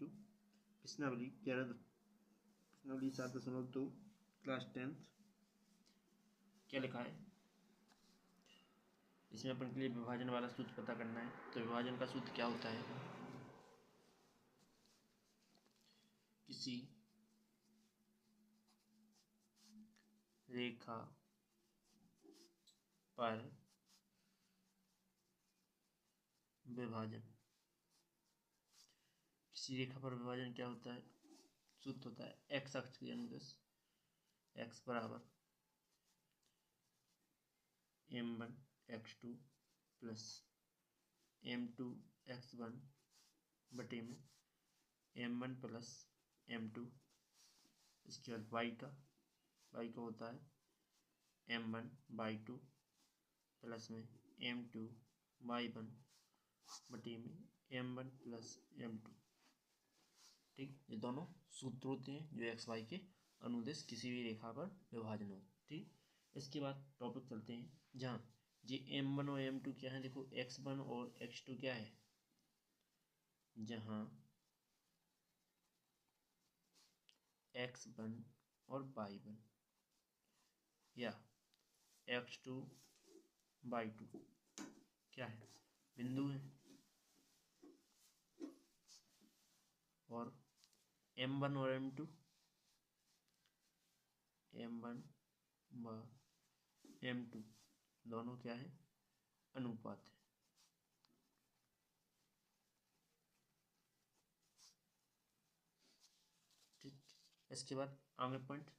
बच्चों, प्रश्नावली 7.2 class 10th क्या लिखा है इसमें अपन के लिए विभाजन वाला सूत्र पता करना है। तो विभाजन का सूत्र क्या होता है? किसी रेखा पर विभाजन, किसी रेखा पर विभाजन क्या होता है? सूत्र होता है एक्स अक्ष के अनुदिश x बराबर m1 x2 plus m2 x1 बटे में m1 प्लस m2, इसके बाद y का होता है m1/2 प्लस में m2 y1 बटे में m1 प्लस m2। ठीक, ये दोनों सूत्र होते हैं जो एक्स वाई के अनुदिश किसी भी रेखा पर विभाजन हो। ठीक, इसके बाद टॉपिक चलते हैं जहाँ ये m1 और m2 क्या है। देखो x1 और x2 क्या है, जहाँ x1 और y1 या x2/2 क्या है, बिंदु है, और m1 और m2 व m2 दोनों क्या है, अनुपात है। ठीक, इसके बाद आगे पॉइंट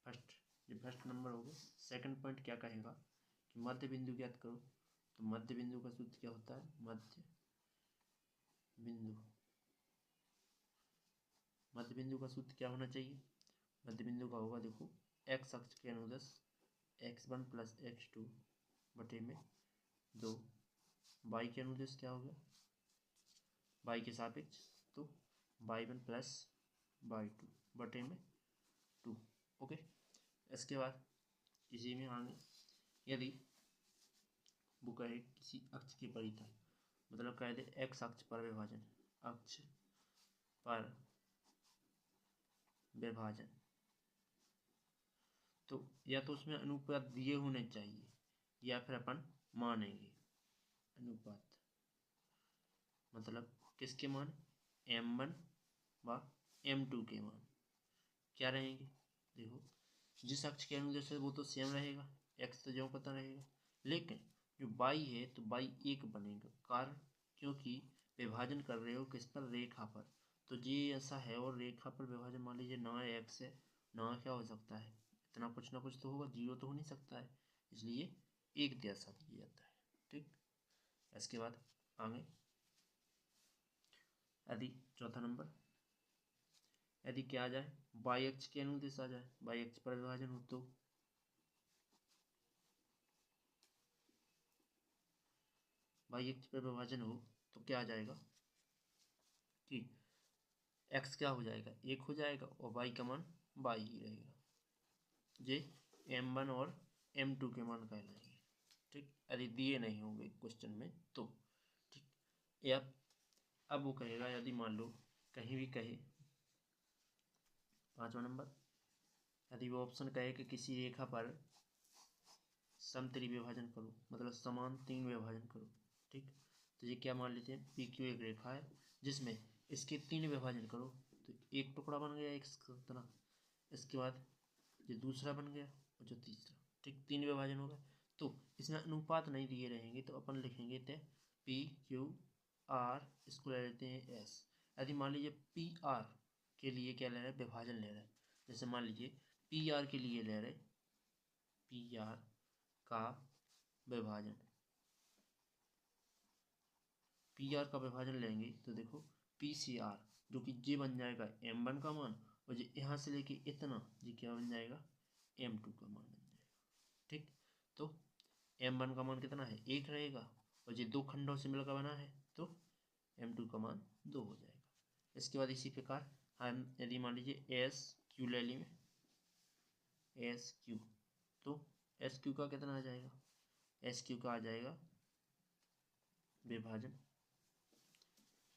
फर्स्ट नंबर हो गया। सेकंड पॉइंट क्या कहेगा कि मध्य बिंदु ज्ञात करो। तो मध्य बिंदु का सूत्र क्या होता है? मध्य बिंदु का सूत्र क्या होना चाहिए? मध्य बिंदु का होगा, देखो एक्स अक्ष के अनुदिश x1 प्लस x2 बटे में 2, y के अनुदिश क्या हो गया, y के सापेक्ष तो y1 प्लस y2 बटे में 2। ओके, इसके बाद इसी में आगे यदि वो कहे किसी अक्ष के परितल, मतलब कह दे एक्स अक्ष पर विभाजन, अक्ष पर विभाजन, तो या तो उसमें अनुपात दिए होने चाहिए या फिर अपन मानेंगे अनुपात, मतलब किसके मान, m1 व m2 के मान क्या रहेंगे। देखो जिस अक्ष के अनुदिश है वो तो सेम रहेगा, x तो जो पता रहेगा, लेकिन जो y है तो y एक बनेगा। कारण क्योंकि विभाजन कर रहे हो किस पर, रेखा पर। तो ये ऐसा है, और रेखा पर विभाजन मान लीजिए ना x है ना क्या हो सकता है, इतना कुछ ना कुछ तो होगा, जीरो तो हो नहीं सकता है, इसलिए एक जैसा दिया जाता है। ठीक, इसके बाद आगे यदि चौथा नंबर, यदि क्या आ जाए, y अक्ष के अनुदिश आ जाए, y अक्ष पर विभाजन हो तो y अक्ष पर विभाजन हो तो क्या आ जाएगा कि x क्या हो जाएगा, 1 हो जाएगा, और y का मान y ही रहेगा। ये m1 और m2 के मान कहलाएंगे। ठीक, यदि दिए नहीं होंगे क्वेश्चन में तो। ठीक, या अब वो कहेगा यदि मान लो कहीं भी कहे, 5वां नंबर, यदि वो ऑप्शन कहे कि किसी रेखा पर समतली विभाजन करो, मतलब समान 3 विभाजन करो। ठीक, तो ये क्या मान लेते हैं, पी क्यू एक रेखा है जिसमें इसके 3 विभाजन करो तो एक टुकड़ा बन गया एक तरह, इसके बाद ये दूसरा बन गया और जो तीसरा। ठीक, 3 विभाजन हो गए, तो इसमें अनुपात नहीं दिए रहेंगे तो अपन लिखेंगे थे पी क्यू आर, इसको ले लेते हैं एस। यदि मान लीजिए पी आर के लिए क्या ले रहे हैं, विभाजन ले रहे हैं, जैसे मान लीजिए पी आर के लिए ले रहे पी आर का विभाजन, पी आर का विभाजन लेंगे तो देखो पी सी आर जो कि जे बन जाएगा m1 का मान, और जो यहाँ से लेके इतना ये क्या बन जाएगा, m2 का मान बन जाएगा। ठीक, तो m1 का मान कितना है, 1 रहेगा, और ये 2 खंडों से मिलकर बना है तो m2 का मान 2 हो जाएगा। इसके बाद इसी प्रकार हम यदि मान लीजिए एस क्यू ले लें, एस क्यू, तो एस क्यू का कितना आ जाएगा, एस क्यू का आ जाएगा विभाजन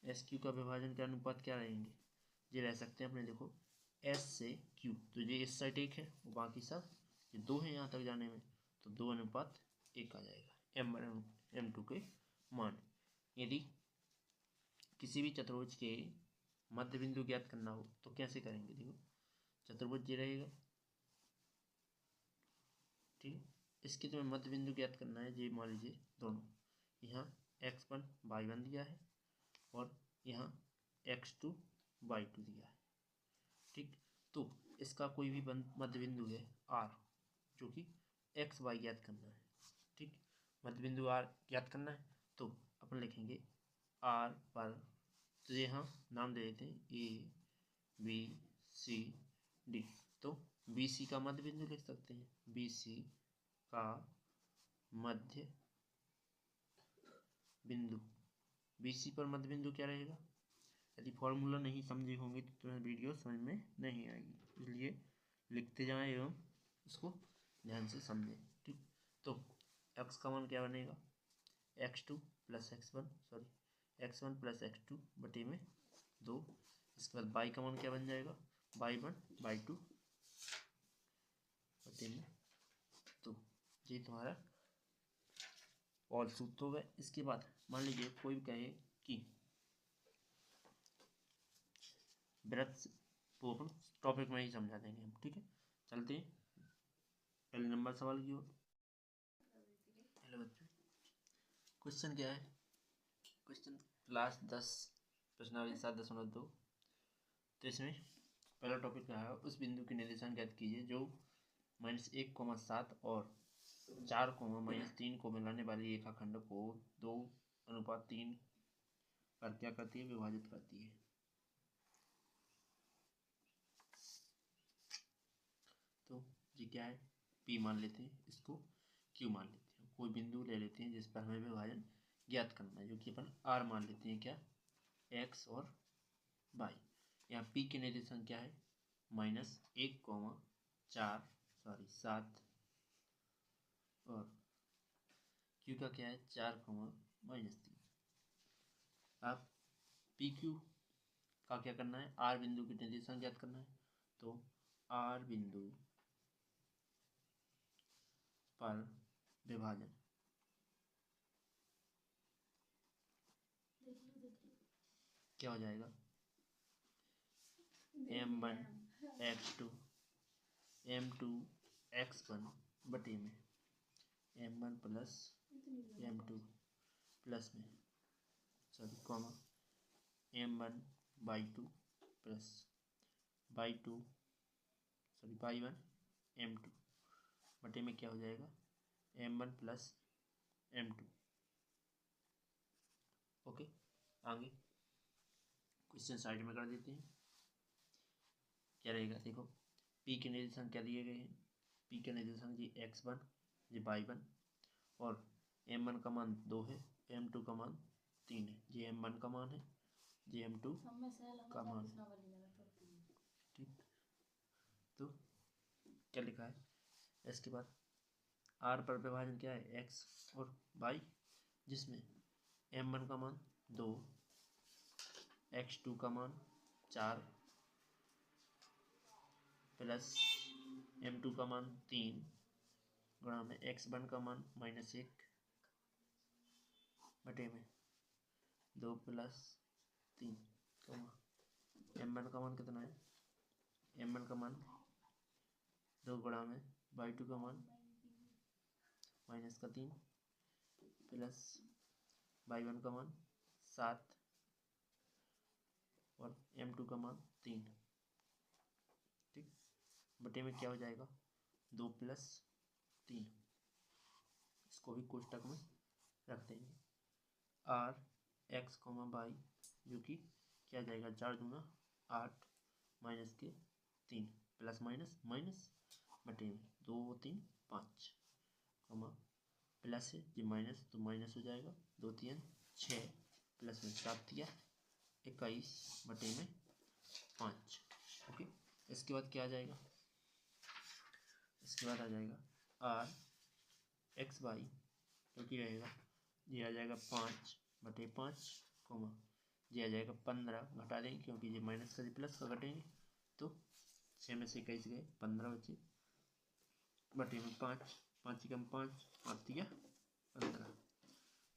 एस क्यू का विभाजन के अनुपात क्या रहेंगे, ये रह सकते हैं अपने, देखो एस से क्यू, तो ये इस साइड एक है और बाकी सब ये दो है यहाँ तक जाने में, तो 2:1 आ जाएगा M1 M2 के मान। यदि किसी भी चतुर्भुज के मध्य बिंदु ज्ञात करना हो तो कैसे करेंगे, देखो चतुर्भुज ये रहेगा, ठीक है, इसके तुम्हें मध्य बिंदु ज्ञात करना है, ये मान लीजिए दोनों, यहाँ x1 y1 दिया है और यहाँ x2 y2 दिया है, ठीक। तो इसका कोई भी मध्य बिंदु है r, जो कि एक्स वाई ज्ञात करना है, ठीक, मध्य बिंदु r ज्ञात करना है, तो अपन लिखेंगे r पर, तो यहाँ नाम दे देते हैं ए बी सी डी, तो बी सी का मध्य बिंदु लिख सकते हैं, बी सी का मध्य बिंदु, बी सी पर मध्य बिंदु क्या रहेगा, यदि फॉर्मूला नहीं समझे होंगे तो तुम्हें वीडियो समझ में नहीं आएगी, इसलिए लिखते जाएं एवं इसको ध्यान से समझें, ठीक। तो x का मान क्या बनेगा, x2 plus x1 plus x2 बटे में 2, इसके बाद y का मान क्या बन जाएगा, y1 y2 बटे में 2, ये तुम्हारा और सूत्र होगा। इसके बाद मान लीजिए कोई भी कहे कि वृत्त पूर्ण टॉपिक में ही समझा देंगे हम, ठीक है, चलते हैं पहले नंबर सवाल की ओर। हेलो बच्चों, क्वेश्चन क्या है, क्वेश्चन क्लास 10 प्रश्नावली 7.2, तो इसमें पहला टॉपिक क्या है, उस बिंदु की निर्देशांक ज्ञात कीजिए जो -1,7 और 4,-3 को मिलाने वाली रेखाखंड को 2:3 पर क्या करती है, विभाजित करती है। तो ये क्या है, P मान लेते हैं, इसको Q मान लेते हैं, कोई बिंदु ले लेते हैं जिस पर हमें विभाजन ज्ञात करना है, जो कि अपन R मान लेते हैं, क्या x और y। यहाँ P के निर्देशांक क्या है, -1,7 और Q का क्या है, 4,-3। अब PQ का क्या करना है, R बिंदु की निर्देशांक ज्ञात करना है, तो R बिंदु पर विभाजन क्या हो जाएगा, M1 x2 M2 x1 बटे में M1 प्लस M2 प्लस में comma M1 y2 plus y1 M2 बटे में क्या हो जाएगा, M1 प्लस M2। ओके, आगे क्वेश्चन साइड में कर देते हैं, क्या रहेगा, देखो P के निर्देशांक क्या दिए गए हैं, P के निर्देशांक जी x1 जी y1 और M1 का मान 2 है, M2 का मान 3 है, जी M1 का मान है, जी M2 का मान है, ठीक। तो क्या लिखा है, इसके बाद R पर विभाजन क्या है, x और y, जिसमें M1 का मान 2, x2 का मान 4 प्लस M2 का मान 3 गुणा में x1 का मान -1 बटे में 2 + 3 M1 का मान कितना है, M1 का मान 2 गुणा में y2 का मान -3 प्लस y1 का मान 7 और M2 का मान 3, ठीक, बटे में क्या हो जाएगा, 2 + 3, इसको भी कोष्टक में रख देंगे, R x, y, जो कि क्या जाएगा, 4 दूना 8 माइनस के 3 प्लस माइनस माइनस बटे में 2 3 5 प्लस है जी माइनस, तो माइनस हो जाएगा, 2 3 6 प्लस में 7 21 बटे में 5। ओके, इसके बाद क्या आ जाएगा, इसके बाद आ जाएगा R x y, जो कि रहेगा ये आ जाएगा 5/5, ये आ जाएगा 15, घटा देंगे क्योंकि ये माइनस का ये प्लस का घटेंगे, तो 6 में से 21 गए, 15 बचे, बटे में 5, 5 कम 5, 5 दिया 15।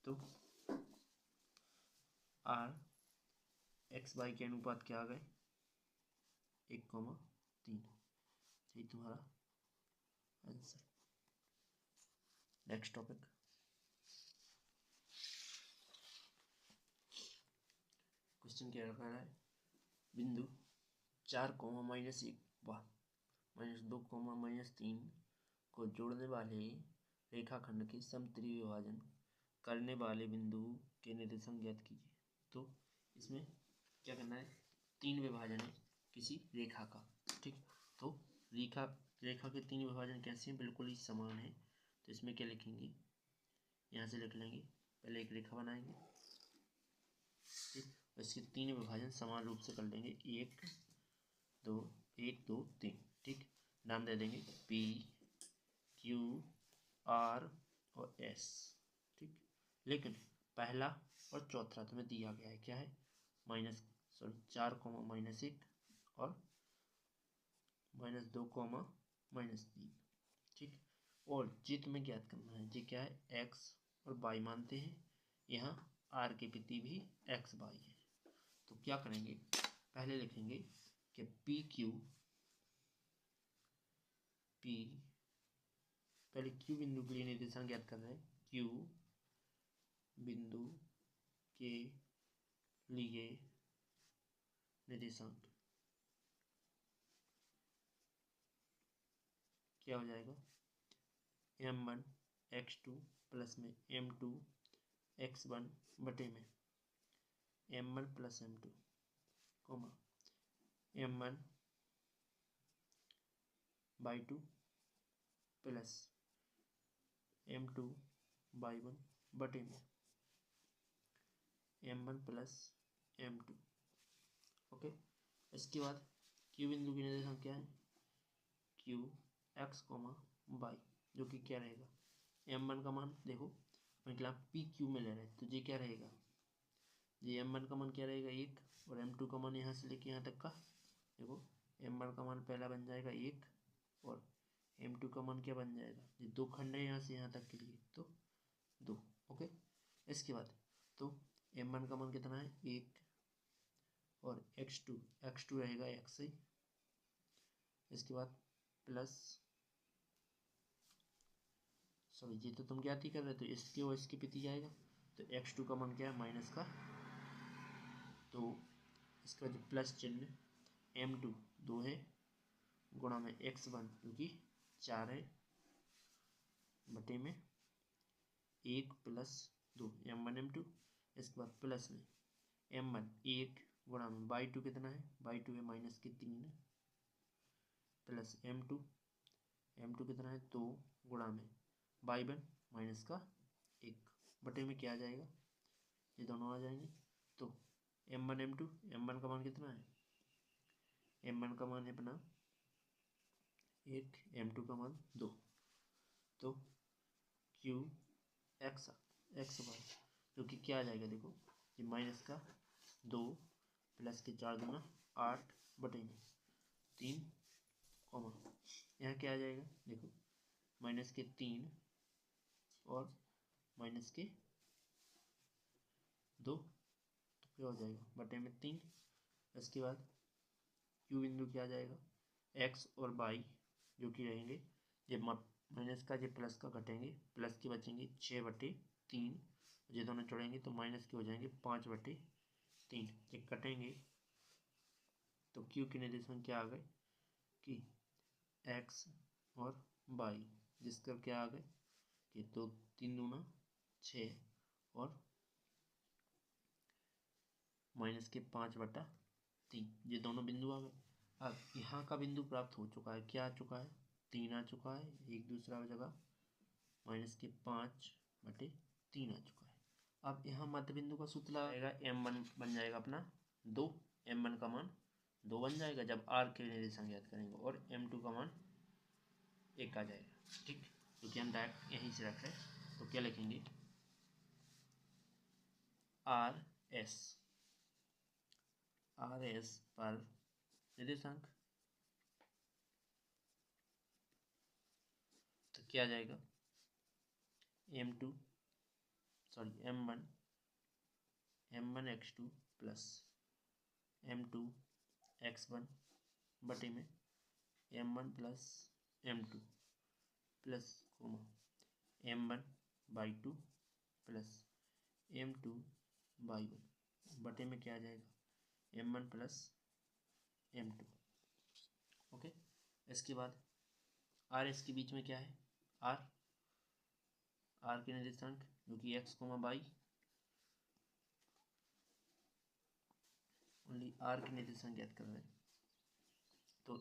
तो आर एक्स वाई के अनुपात क्या आ गए, 1,3। यही तुम्हारा आंसर। नेक्स्ट टॉपिक, क्वेश्चन क्या रखा है, बिंदु 4, -1 व -2, -3 को जोड़ने वाले रेखाखंड के समत्रिभुज विभाजन करने वाले बिंदु के निर्देशांक ज्ञात कीजिए। तो इसमें क्या करना है, 3 विभाजन है किसी रेखा का, ठीक। तो रेखा के 3 विभाजन कैसे हैं, बिल्कुल ही समान है। तो इसमें क्या लिखेंगे, यहाँ से लिख लेंगे, पहले एक रेखा बनाएंगे, ठीक। इसके 3 विभाजन समान रूप से कर लेंगे, 1 2 1 2 3, ठीक। नाम दे देंगे P Q R और S, ठीक। लेकिन पहला और चौथा तुम्हें दिया गया है, क्या है, 4, -1 और -2, -3, ठीक। और जी तुम्हें ज्ञात करना है, जी क्या है, x और y मानते हैं, यहाँ r के प्रति भी x y है। तो क्या करेंगे, पहले लिखेंगे कि पहले Q बिंदु के लिए निर्देशांक ज्ञात कर रहे हैं, Q बिंदु के लिए निर्देशांक क्या हो जाएगा, m1 x2 प्लस में m2 x1 बटे में m1 plus m2, m1 y2 plus m2 y1 बटे में m1 प्लस m2। ओके, इसके बाद Q बिंदु की निर्देशांक क्या है, Q x, y, जो कि क्या रहेगा, m1 का मान देखो, मतलब पी क्यू में ले रहे हैं, तो ये क्या रहेगा, ये m1 का मान क्या रहेगा 1, और m2 का मान यहाँ से लेके यहाँ तक का, देखो m1 का मान पहला बन जाएगा 1 और m2 का मान क्या बन जाएगा, ये 2 खंड है यहाँ से यहाँ तक के लिए, तो 2। ओके, इसके बाद तो m1 का मान कितना है 1 और x2 रहेगा x ही, इसके बाद प्लस, सॉरी ये तो तुम ज्ञात ही कर रहे थे, इसके और इसके प्रति जाएगा, तो x2 का मान क्या है माइनस का, तो इसके बाद प्लस चिन्ह, m2 2 है, गुणा में x1 क्योंकि 4 है, बटे में 1 प्लस 2 m1 m2, इसके बाद प्लस में m1 1 गुणा में y2 कितना है, y2 है माइनस के 3, प्लस m2 कितना है 2 गुणा में y1 माइनस का 1, बटे में क्या आ जाएगा, ये दोनों आ जाएंगे। तो m1 का मान कितना है, m1 का मान है अपना 1, m2 का मान 2, तो Q x y जो कि क्या आ जाएगा, देखो ये माइनस का 2 प्लस के 4 दूना 8 बटे में 3, यहाँ क्या आ जाएगा, देखो माइनस के 3 और माइनस के 2, तो क्या हो जाएगा बटे में 3। इसके बाद Q बिंदु क्या आ जाएगा, x और y जो कि रहेंगे, ये माइनस का ये प्लस का घटेंगे, प्लस के बचेंगे 6/3, ये दोनों जोड़ेंगे तो माइनस के हो जाएंगे 5/3, ये कटेंगे तो Q के निर्देशांक क्या आ गए कि x और y, जिसका क्या आ गए कि 2 3 दूना 6 और माइनस के 5/3, ये दोनों बिंदु आ गए। अब यहाँ का बिंदु प्राप्त हो चुका है, क्या आ चुका है, 3 आ चुका है, एक दूसरा जगह माइनस के 5/3 आ चुका है। अब यहाँ मध्य बिंदु का सूत्र लगाएगा, m1 बन जाएगा अपना 2, m1 का मान 2 बन जाएगा जब r के निर्देशांक ज्ञात करेंगे, और m2 का मान 1 आ जाएगा, ठीक। क्योंकि हम डायरेक्ट यहीं से रख रहे हैं, तो क्या लिखेंगे, r s आर एस पर निर्देशांक, तो क्या आ जाएगा m1 x2 plus m2 x1 बटे में m1 plus m2 plus m1/2 plus m2/1 बटे में क्या आ जाएगा m1 प्लस m2। ओके, इसके बाद आर एस के बीच में क्या है, आर के निर्देशांक जो कि x, y, ओनली आर के निर्देशांक ज्ञात कर रहे हैं। तो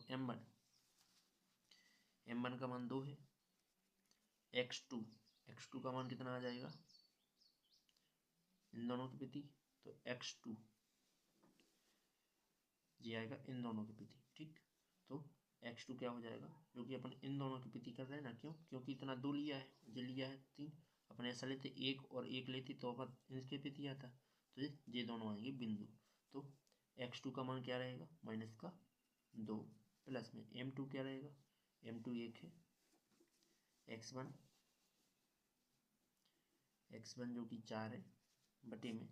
m1 का मान 2 है, x2 का मान कितना आ जाएगा इन दोनों की प्रति, तो x2 ये आएगा इन दोनों की प्रति। ठीक, तो x2 क्या हो जाएगा, जो कि अपन इन दोनों की प्रति कर रहे हैं ना, क्यों, क्योंकि इतना 2 लिया है, जो लिया है 3, अपन ऐसा लेते 1 और 1 लेते तो अपन इसके प्रति आता, तो ये दोनों आएंगे बिंदु। तो x2 का मान क्या रहेगा माइनस का 2 प्लस में m2 क्या रहेगा, m2 1 है, x1 जो कि 4 है बटे में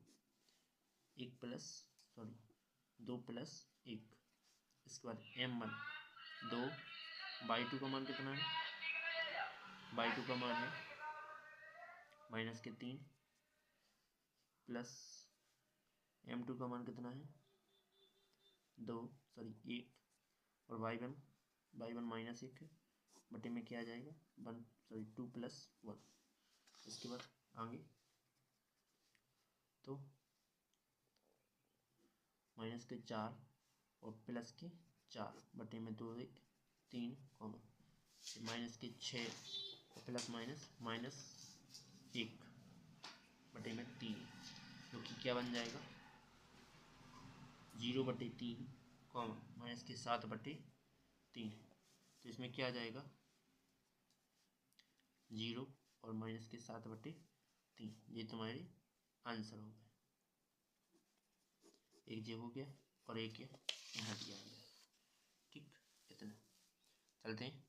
2 प्लस 1। इसके बाद m1 2/2 का मान कितना है, बाई 2 का मान है -3 प्लस m2 का मान कितना है 1 और y1 -1 है बटे में क्या आ जाएगा 2 प्लस 1। इसके बाद आगे तो -4 और +4 बटे में 2 1 3 -6 और प्लस -1 बटे में 3, जो कि क्या बन जाएगा 0/3 -7/3। तो इसमें क्या आ जाएगा 0 और -7/3, ये तुम्हारे आंसर हो गए। एक ये हो गया और एक ये यहाँ दिया गया। ठीक, इतना चलते हैं।